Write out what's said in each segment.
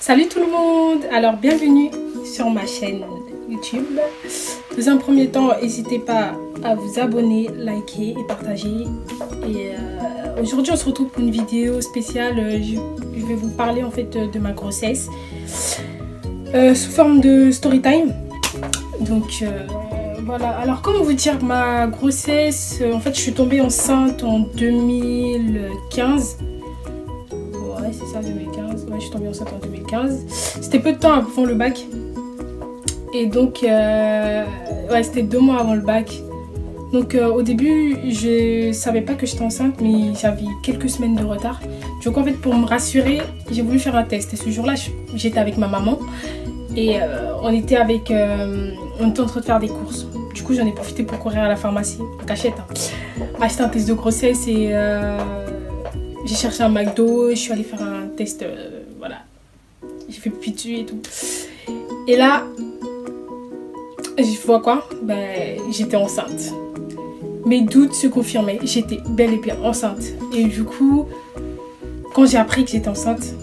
Salut tout le monde, alors bienvenue sur ma chaîne YouTube. Dans un premier temps, n'hésitez pas à vous abonner, liker et partager. Et aujourd'hui on se retrouve pour une vidéo spéciale. Je vais vous parler en fait de ma grossesse sous forme de story time. Donc voilà, alors comment vous dire, ma grossesse, en fait je suis tombée enceinte en 2015. Ouais, c'est ça, 2015. Ouais, je suis tombée enceinte en 2015. C'était peu de temps avant le bac. Et donc, ouais, c'était 2 mois avant le bac. Donc, au début, je savais pas que j'étais enceinte, mais j'avais quelques semaines de retard. Donc, en fait, pour me rassurer, j'ai voulu faire un test. Et ce jour-là, j'étais avec ma maman. Et on était en train de faire des courses. Du coup, j'en ai profité pour courir à la pharmacie, en cachette. Acheter un test de grossesse et... j'ai cherché un McDo, je suis allée faire un test, voilà. J'ai fait pipi dessus et tout. Et là, je vois quoi? Ben, j'étais enceinte. Mes doutes se confirmaient, j'étais bel et bien enceinte. Et du coup, quand j'ai appris que j'étais enceinte,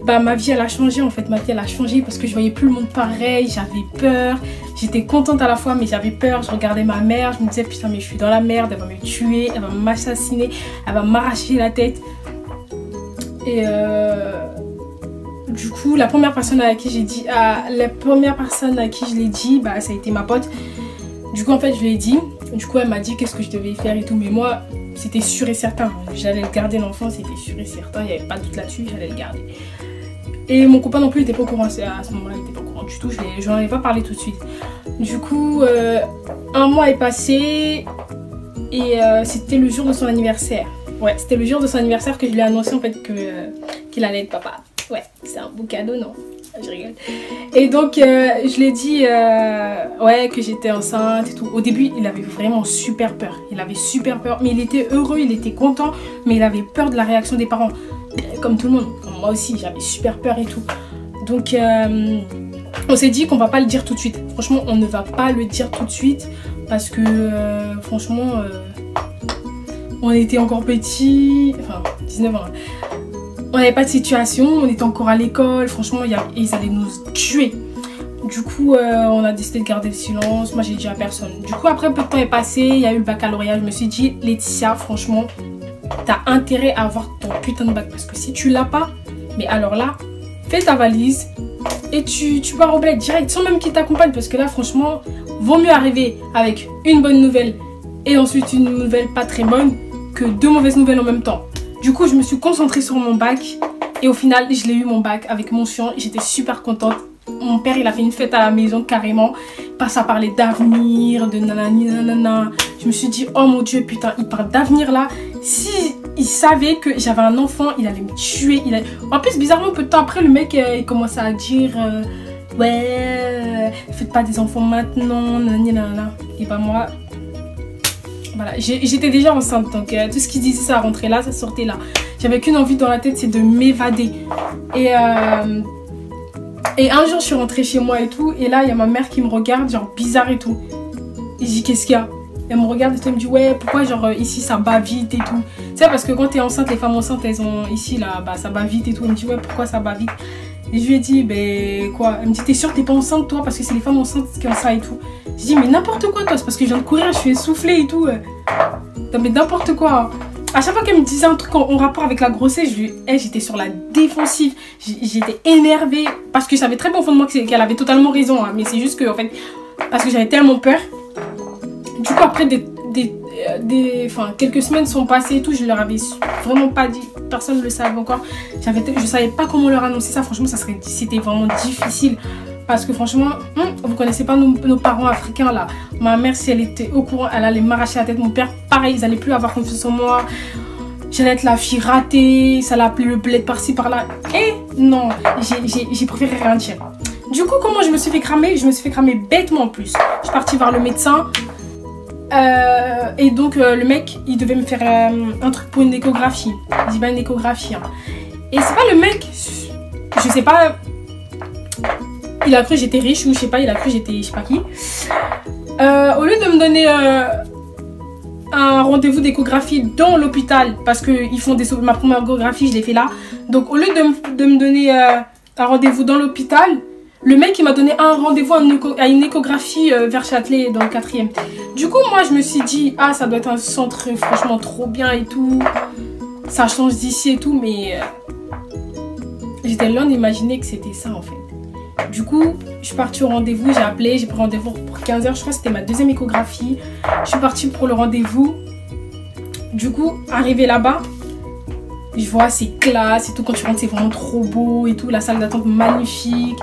bah, ma vie elle a changé en fait. Ma vie elle a changé parce que je voyais plus le monde pareil, j'avais peur. J'étais contente à la fois mais j'avais peur. Je regardais ma mère, je me disais putain mais je suis dans la merde, elle va me tuer, elle va m'assassiner, elle va m'arracher la tête. Et du coup la première personne à qui j'ai dit, je l'ai dit, bah ça a été ma pote. Du coup en fait je lui ai dit, du coup elle m'a dit qu'est-ce que je devais faire et tout, mais moi c'était sûr et certain, j'allais le garder l'enfant, c'était sûr et certain, il n'y avait pas de doute là-dessus, j'allais le garder. Et mon copain non plus n'était pas au courant, à ce moment-là il n'était pas au courant du tout, je n'en ai pas parlé tout de suite. Du coup, 1 mois est passé et c'était le jour de son anniversaire. Ouais, c'était le jour de son anniversaire que je lui ai annoncé en fait qu'il allait être papa. Ouais, c'est un beau cadeau, non? Je rigole. Et donc, je lui ai dit ouais, que j'étais enceinte et tout. Au début, il avait vraiment super peur. Il avait super peur, mais il était heureux, il était content, mais il avait peur de la réaction des parents. Comme tout le monde, comme moi aussi, j'avais super peur et tout. Donc, on s'est dit qu'on va pas le dire tout de suite. Franchement, on ne va pas le dire tout de suite parce que, franchement, on était encore petits, enfin, 19 ans. On n'avait pas de situation, on était encore à l'école, franchement, ils allaient nous tuer. Du coup, on a décidé de garder le silence. Moi, j'ai dit à personne. Du coup, après, peu de temps est passé, il y a eu le baccalauréat. Je me suis dit, Laetitia, franchement, t'as intérêt à avoir ton putain de bac. Parce que si tu l'as pas, mais alors là, fais ta valise et tu pars au bled direct, sans même qu'il t'accompagne. Parce que là, franchement, vaut mieux arriver avec une bonne nouvelle et ensuite une nouvelle pas très bonne que 2 mauvaises nouvelles en même temps. Du coup, je me suis concentrée sur mon bac et au final, je l'ai eu mon bac avec mention. J'étais super contente. Mon père, il a fait une fête à la maison carrément. Il passe à parler d'avenir, de nanani nanana. Je me suis dit, oh mon Dieu, putain, il parle d'avenir là. Si il savait que j'avais un enfant, il allait me tuer. En plus, bizarrement, peu de temps après, le mec, il commençait à dire, ouais, faites pas des enfants maintenant, nanani nanana. Et bah moi... Voilà, j'étais déjà enceinte, donc tout ce qu'il disait ça rentrait là, ça sortait là. J'avais qu'une envie dans la tête, c'est de m'évader. Et un jour, je suis rentrée chez moi et tout, et là, il y a ma mère qui me regarde, genre bizarre et tout. Et je dis, qu'est-ce qu'il y a? Elle me regarde et tout, elle me dit, ouais, pourquoi genre ici ça bat vite et tout. Tu sais, parce que quand t'es enceinte, les femmes enceintes, elles ont ici là, bah ça bat vite et tout. Elle me dit, ouais, pourquoi ça bat vite? Et je lui ai dit, ben quoi? Elle me dit, t'es sûre que t'es pas enceinte toi? Parce que c'est les femmes enceintes qui ont ça et tout. J'ai dit, mais n'importe quoi toi, c'est parce que je viens de courir, je suis essoufflée et tout. Non mais n'importe quoi. À chaque fois qu'elle me disait un truc en rapport avec la grossesse, j'étais sur la défensive. J'étais énervée parce que j'avais très bon fond de moi qu'elle avait totalement raison. Hein, mais c'est juste que, en fait, parce que j'avais tellement peur. Du coup, après quelques semaines sont passées et tout, je leur avais vraiment pas dit, personne ne le savait encore. Je savais pas comment leur annoncer ça, franchement, c'était vraiment difficile. Parce que franchement, vous connaissez pas nos parents africains là. Ma mère, si elle était au courant, elle allait m'arracher la tête. Mon père, pareil, ils allaient plus avoir confiance en moi. J'allais être la fille ratée, ça l'appelait le bled par-ci par-là. Et non, j'ai préféré rien dire. Du coup, comment je me suis fait cramer? Je me suis fait cramer bêtement en plus. Je suis partie voir le médecin. Et donc le mec il devait me faire un truc pour une échographie. Il dit bah une échographie hein. Et c'est pas le mec, je sais pas, il a cru que j'étais riche ou je sais pas, il a cru que j'étais je sais pas qui. Au lieu de me donner un rendez-vous d'échographie dans l'hôpital parce qu'ils font ma première échographie, je l'ai fait là. Donc au lieu de me donner un rendez-vous dans l'hôpital, le mec il m'a donné un rendez-vous à une échographie vers Châtelet dans le 4e. Du coup moi je me suis dit, ah ça doit être un centre franchement trop bien et tout. Ça change d'ici et tout, mais j'étais loin d'imaginer que c'était ça en fait. Du coup, je suis partie au rendez-vous, j'ai appelé, j'ai pris rendez-vous pour 15 h, je crois que c'était ma deuxième échographie. Je suis partie pour le rendez-vous. Du coup, arrivé là-bas, je vois c'est classe et tout, quand tu rentres c'est vraiment trop beau et tout, la salle d'attente magnifique.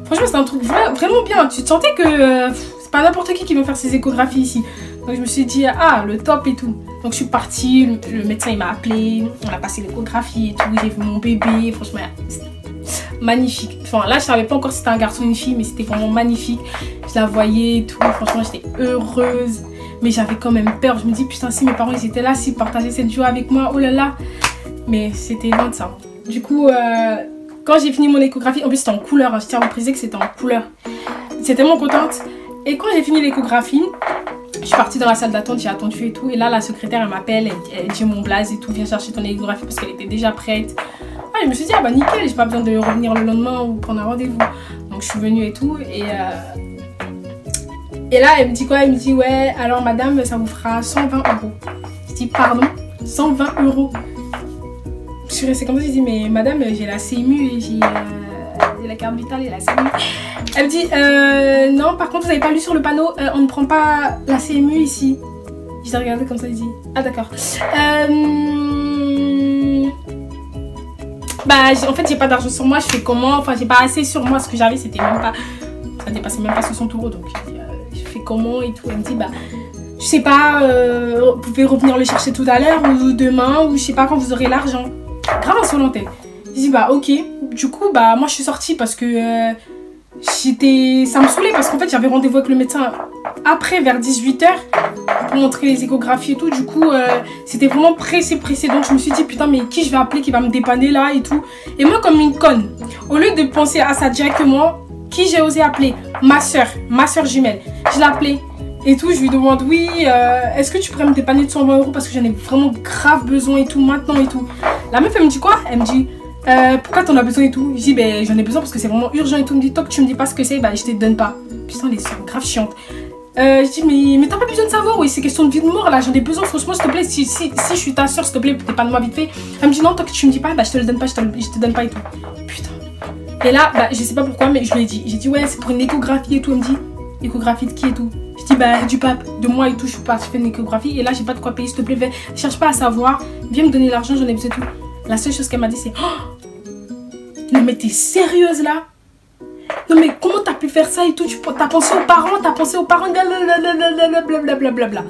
Franchement c'est un truc vraiment bien, tu te sentais que c'est pas n'importe qui va faire ses échographies ici. Donc je me suis dit, ah le top et tout. Donc je suis partie, le médecin il m'a appelé, on a passé l'échographie et tout, j'ai vu mon bébé, franchement magnifique. Enfin là je savais pas encore si c'était un garçon ou une fille, mais c'était vraiment magnifique. Je la voyais et tout, franchement j'étais heureuse. Mais j'avais quand même peur, je me dis putain si mes parents ils étaient là, s'ils partageaient cette joie avec moi, oh là là. Mais c'était loin de ça. Du coup quand j'ai fini mon échographie, en plus c'était en couleur, hein, je tiens à vous préciser que c'était en couleur. J'étais tellement contente. Et quand j'ai fini l'échographie, je suis partie dans la salle d'attente, j'ai attendu et tout. Et là la secrétaire elle m'appelle, elle dit mon blaze et tout, viens chercher ton échographie parce qu'elle était déjà prête. Ah, je me suis dit, ah bah nickel, j'ai pas besoin de revenir le lendemain ou prendre un rendez-vous. Donc je suis venue et tout. Et là, elle me dit quoi? Elle me dit, ouais, alors madame, ça vous fera 120 €. Je dis, pardon, 120 €. Je suis restée comme ça, je dis, mais madame, j'ai la CMU et j'ai la carte vitale et la CMU. Elle me dit, non, par contre, vous avez pas lu sur le panneau, on ne prend pas la CMU ici. Je l'ai regardé comme ça, je dis, ah d'accord. Bah en fait j'ai pas d'argent sur moi, je fais comment? Enfin j'ai pas assez sur moi, ce que j'avais c'était même pas, ça dépassait même pas 60 €. Donc je fais comment et tout. Elle me dit bah je sais pas, vous pouvez revenir le chercher tout à l'heure ou demain ou je sais pas quand vous aurez l'argent. Grave insolente. Je dis bah ok. Du coup bah moi je suis sortie parce que ça me saoulait parce qu'en fait j'avais rendez-vous avec le médecin après vers 18 h pour montrer les échographies et tout. Du coup c'était vraiment pressé. Donc je me suis dit putain mais qui je vais appeler qui va me dépanner là et tout. Et moi comme une conne, au lieu de penser à ça directement, qui j'ai osé appeler? Ma soeur jumelle. Je l'ai appelée et tout, je lui demande oui est-ce que tu pourrais me dépanner de 120 € parce que j'en ai vraiment grave besoin et tout maintenant et tout. La meuf elle me dit quoi? Elle me dit pourquoi t'en as besoin et tout? Je dis ben j'en ai besoin parce que c'est vraiment urgent et tout. Elle me dit tant que tu me dis pas ce que c'est, bah je te donne pas. Putain les soeurs grave chiantes. Je dis mais t'as pas besoin de savoir, oui c'est question de vie de mort là, j'en ai besoin franchement s'il te plaît, si je suis ta soeur s'il te plaît, dépanne-moi vite fait. Elle me dit non tant que tu me dis pas, bah je te le donne pas, je te donne pas et tout. Putain. Et là bah je sais pas pourquoi mais je lui ai dit, j'ai dit ouais c'est pour une échographie et tout. Elle me dit échographie de qui et tout? Je dis bah du pape, de moi et tout, je suis partie faire une échographie et là j'ai pas de quoi payer s'il te plaît, cherche pas à savoir, viens me donner l'argent, j'en ai besoin et tout. La seule chose qu'elle m'a dit c'est oh non mais t'es sérieuse là? Non mais comment t'as pu faire ça et tout? T'as pensé aux parents, blablabla.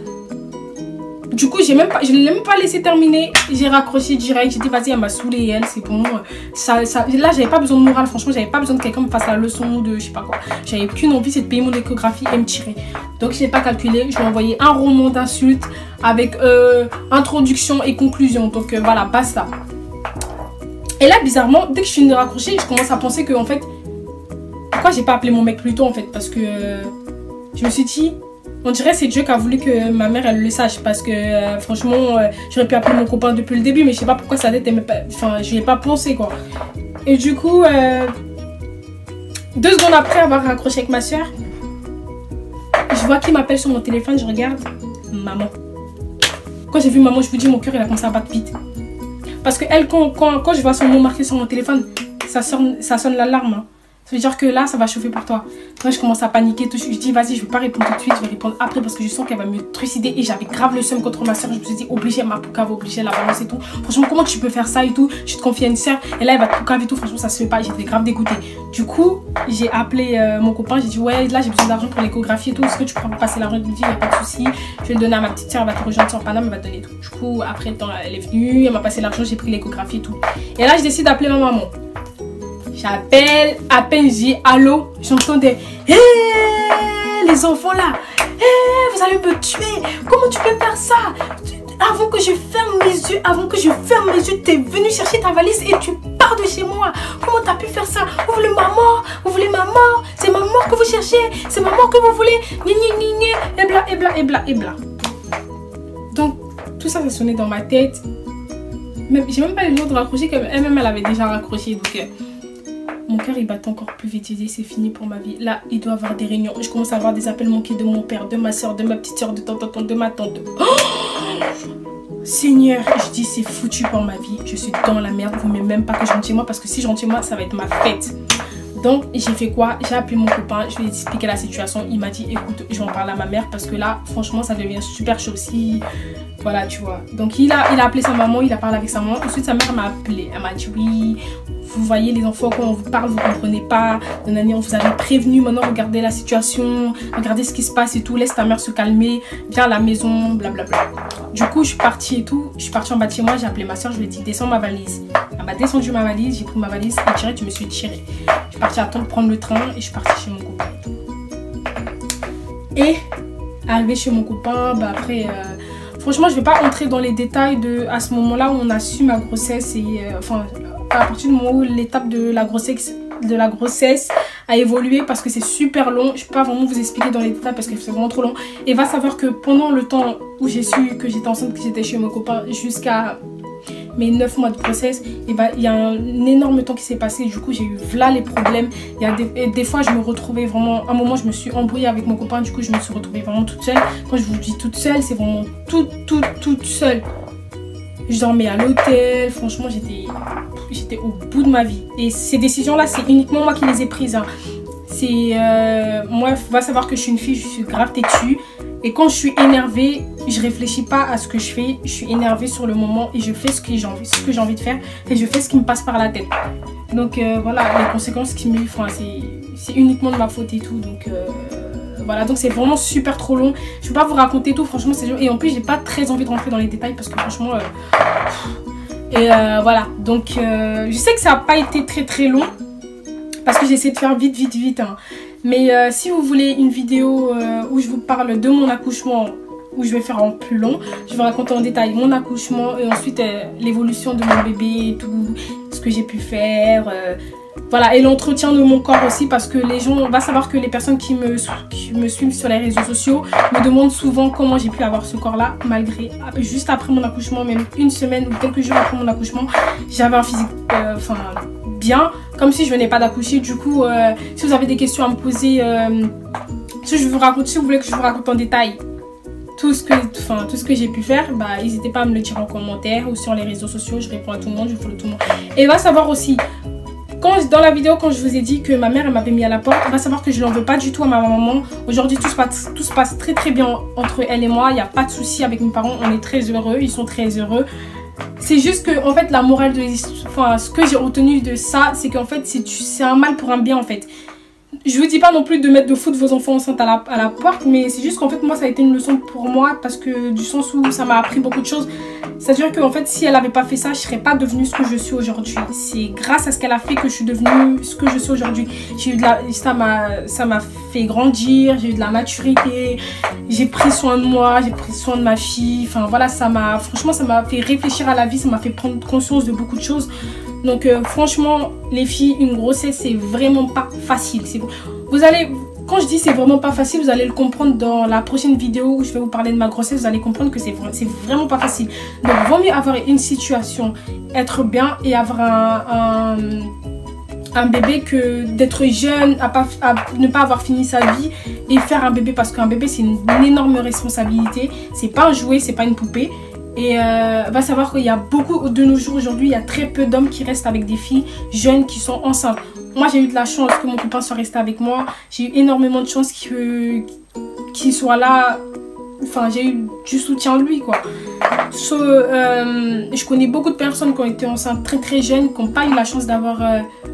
Du coup je l'ai même pas laissé terminer. J'ai raccroché direct, j'ai dit vas-y elle m'a saoulé elle, c'est bon. Là j'avais pas besoin de morale, franchement j'avais pas besoin que quelqu'un me fasse la leçon de je sais pas quoi. J'avais qu'une envie, c'est de payer mon échographie et me tirer. Donc je l'ai pas calculé, je lui ai envoyé un roman d'insultes avec introduction et conclusion. Donc voilà, basta. Et là bizarrement, dès que je finis de raccrocher, je commence à penser que en fait pourquoi j'ai pas appelé mon mec plus tôt en fait, parce que je me suis dit on dirait c'est Dieu qui a voulu que ma mère elle le sache parce que franchement j'aurais pu appeler mon copain depuis le début mais je sais pas pourquoi ça n'était pas, enfin je n'y ai pas pensé quoi. Et du coup 2 secondes après avoir raccroché avec ma soeur, je vois qui m'appelle sur mon téléphone, je regarde maman. Quand j'ai vu maman je vous dis mon cœur il a commencé à battre vite parce que elle quand je vois son nom marqué sur mon téléphone ça sonne l'alarme hein. Ça veut dire que là, ça va chauffer pour toi. Moi, je commence à paniquer. Tout. Je dis, vas-y, je vais pas répondre tout de suite. Je vais répondre après parce que je sens qu'elle va me trucider. Et j'avais grave le seum contre ma soeur. Je me suis dit, obligée, ma poucave, obligée, la balance et tout. Franchement, comment tu peux faire ça et tout? Je te confie à une soeur. Et là, elle va te poucave et tout. Franchement, ça se fait pas. J'étais grave dégoûtée. Du coup, j'ai appelé mon copain. J'ai dit, ouais, là, j'ai besoin d'argent pour l'échographie et tout. Est-ce que tu pourras me passer l'argent? Il me dit, il n'y a pas de souci. Je vais le donner à ma petite soeur. Elle va te rejoindre sur Paname. Elle va te donner tout. Du coup, après le temps, elle est venue. Elle m'a passé l'argent. J'ai pris l'échographie et tout. Et là, je décide d'appeler ma maman. J'appelle, à peine j'ai allô, j'entends des hé les enfants là, hé vous allez me tuer, comment tu peux faire ça? Avant que je ferme mes yeux, t'es venu chercher ta valise et tu pars de chez moi. Comment t'as pu faire ça? Vous voulez ma mort? Vous voulez ma mort? C'est ma mort que vous cherchez? C'est ma mort que vous voulez? Ni, et bla. Donc tout ça, ça sonnait dans ma tête. J'ai même pas eu le temps de raccrocher, comme elle-même, elle avait déjà raccroché. Donc, mon cœur, il bat encore plus vite. J'ai dit, c'est fini pour ma vie. Là, il doit y avoir des réunions. Je commence à avoir des appels manqués de mon père, de ma soeur, de ma petite soeur, de tonton, de ma tante. Oh Seigneur, je dis, c'est foutu pour ma vie. Je suis dans la merde. Vous ne m'aimez même pas que je rentre chez moi, parce que si je rentre chez moi, ça va être ma fête. Donc, j'ai fait quoi? J'ai appelé mon copain, je lui ai expliqué la situation. Il m'a dit, écoute, je vais en parler à ma mère parce que là, franchement, ça devient super chaud aussi. Voilà, tu vois. Donc, il a appelé sa maman, il a parlé avec sa maman. Ensuite, sa mère m'a appelé. Elle m'a dit, oui, vous voyez les enfants, quand on vous parle, vous ne comprenez pas. On vous avait prévenu, maintenant, regardez la situation, regardez ce qui se passe et tout. Laisse ta mère se calmer, viens à la maison, blablabla. Du coup, je suis partie et tout. Je suis partie en bas de chez moi, j'ai appelé ma soeur, je lui ai dit, descends ma valise. Elle m'a descendu ma valise, j'ai pris ma valise et direct, je me suis tirée. Je suis partie attendre de prendre le train et je suis partie chez mon copain. Et arrivé chez mon copain, bah après, franchement, je vais pas entrer dans les détails de à ce moment-là où on a su ma grossesse et enfin, à partir du moment où l'étape de la grossesse a évolué parce que c'est super long. Je peux pas vraiment vous expliquer dans les détails parce que c'est vraiment trop long. Et va savoir que pendant le temps où j'ai su que j'étais enceinte, que j'étais chez mon copain jusqu'à mes 9 mois de grossesse, et bah, il y a un énorme temps qui s'est passé. Du coup, j'ai eu là les problèmes. Il y a des fois, je me retrouvais vraiment. À un moment, je me suis embrouillée avec mon copain. Du coup, je me suis retrouvée vraiment toute seule. Quand je vous dis toute seule, c'est vraiment toute seule. Je dormais à l'hôtel. Franchement, j'étais au bout de ma vie. Et ces décisions-là, c'est uniquement moi qui les ai prises. Hein. C'est moi, va savoir que je suis une fille, je suis grave têtue. Et quand je suis énervée, je réfléchis pas à ce que je fais. Je suis énervée sur le moment et je fais ce que j'ai envie de faire. Et je fais ce qui me passe par la tête. Donc voilà, les conséquences qui me... Enfin, c'est uniquement de ma faute et tout. Donc voilà, donc c'est vraiment super trop long. Je peux pas vous raconter tout, franchement c'est long. Et en plus, j'ai pas très envie de rentrer dans les détails parce que franchement... voilà, donc je sais que ça a pas été très long. Parce que j'essaie de faire vite. Hein. Mais si vous voulez une vidéo où je vous parle de mon accouchement, où je vais faire en plus long, je vais raconter en détail mon accouchement et ensuite l'évolution de mon bébé et tout, ce que j'ai pu faire. Voilà, et l'entretien de mon corps aussi parce que les gens, on va savoir que les personnes qui me suivent sur les réseaux sociaux me demandent souvent comment j'ai pu avoir ce corps-là, malgré, juste après mon accouchement, même une semaine ou quelques jours après mon accouchement, j'avais un physique, bien, comme si je venais pas d'accoucher. Du coup, si vous avez des questions à me poser, si vous voulez que je vous raconte en détail tout ce que j'ai pu faire, bah n'hésitez pas à me le dire en commentaire ou sur les réseaux sociaux. Je réponds à tout le monde, je follow tout le monde. Et va savoir aussi, dans la vidéo, quand je vous ai dit que ma mère elle m'avait mis à la porte, va savoir que je n'en veux pas du tout à ma maman. Aujourd'hui, tout se passe très bien entre elle et moi. Il n'y a pas de souci avec mes parents, on est très heureux, ils sont très heureux. C'est juste que en fait la morale de l'histoire, ce que j'ai retenu de ça, c'est qu'en fait c'est un mal pour un bien en fait. Je vous dis pas non plus de foutre vos enfants enceintes à la porte, mais c'est juste qu'en fait moi ça a été une leçon pour moi parce que du sens où ça m'a appris beaucoup de choses. C'est-à-dire qu'en fait si elle avait pas fait ça, je serais pas devenue ce que je suis aujourd'hui. C'est grâce à ce qu'elle a fait que je suis devenue ce que je suis aujourd'hui. J'ai eu ça m'a fait grandir, j'ai eu de la maturité, j'ai pris soin de moi, j'ai pris soin de ma fille. Enfin voilà, franchement ça m'a fait réfléchir à la vie, ça m'a fait prendre conscience de beaucoup de choses. Donc franchement les filles, une grossesse c'est vraiment pas facile. Quand je dis c'est vraiment pas facile, vous allez le comprendre dans la prochaine vidéo où je vais vous parler de ma grossesse. Vous allez comprendre que c'est vraiment pas facile. Donc vaut mieux avoir une situation, être bien et avoir un bébé que d'être jeune, à ne pas avoir fini sa vie et faire un bébé, parce qu'un bébé c'est une énorme responsabilité. C'est pas un jouet, c'est pas une poupée. Et va savoir qu'il y a beaucoup de nos jours aujourd'hui, il y a très peu d'hommes qui restent avec des filles jeunes qui sont enceintes. Moi j'ai eu de la chance que mon copain soit resté avec moi. J'ai eu énormément de chance qu'il soit là. Enfin j'ai eu du soutien de lui quoi. Je connais beaucoup de personnes qui ont été enceintes très jeunes, qui n'ont pas eu la chance d'avoir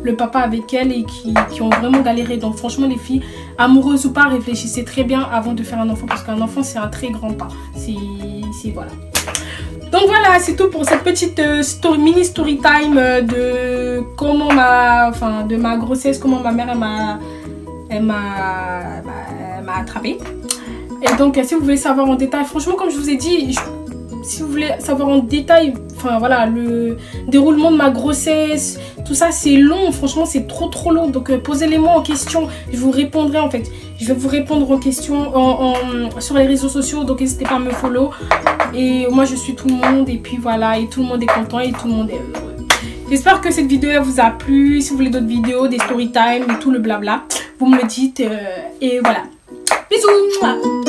le papa avec elles et qui ont vraiment galéré. Donc franchement les filles, amoureuses ou pas, réfléchissez très bien avant de faire un enfant, parce qu'un enfant c'est un très grand pas. C'est voilà. Donc voilà, c'est tout pour cette petite mini story time de comment de ma grossesse, comment ma mère elle m'a attrapée. Et donc si vous voulez savoir en détail, franchement comme je vous ai dit, si vous voulez savoir en détail, enfin voilà, le déroulement de ma grossesse, tout ça c'est long, franchement c'est trop long. Donc posez-les-moi en question, je vous répondrai en fait. Je vais vous répondre en question sur les réseaux sociaux, donc n'hésitez pas à me follow. Et moi je suis tout le monde, et puis voilà, et tout le monde est content et tout le monde est heureux. J'espère que cette vidéo elle vous a plu. Si vous voulez d'autres vidéos, des story time et tout le blabla, vous me le dites. Et voilà. Bisous.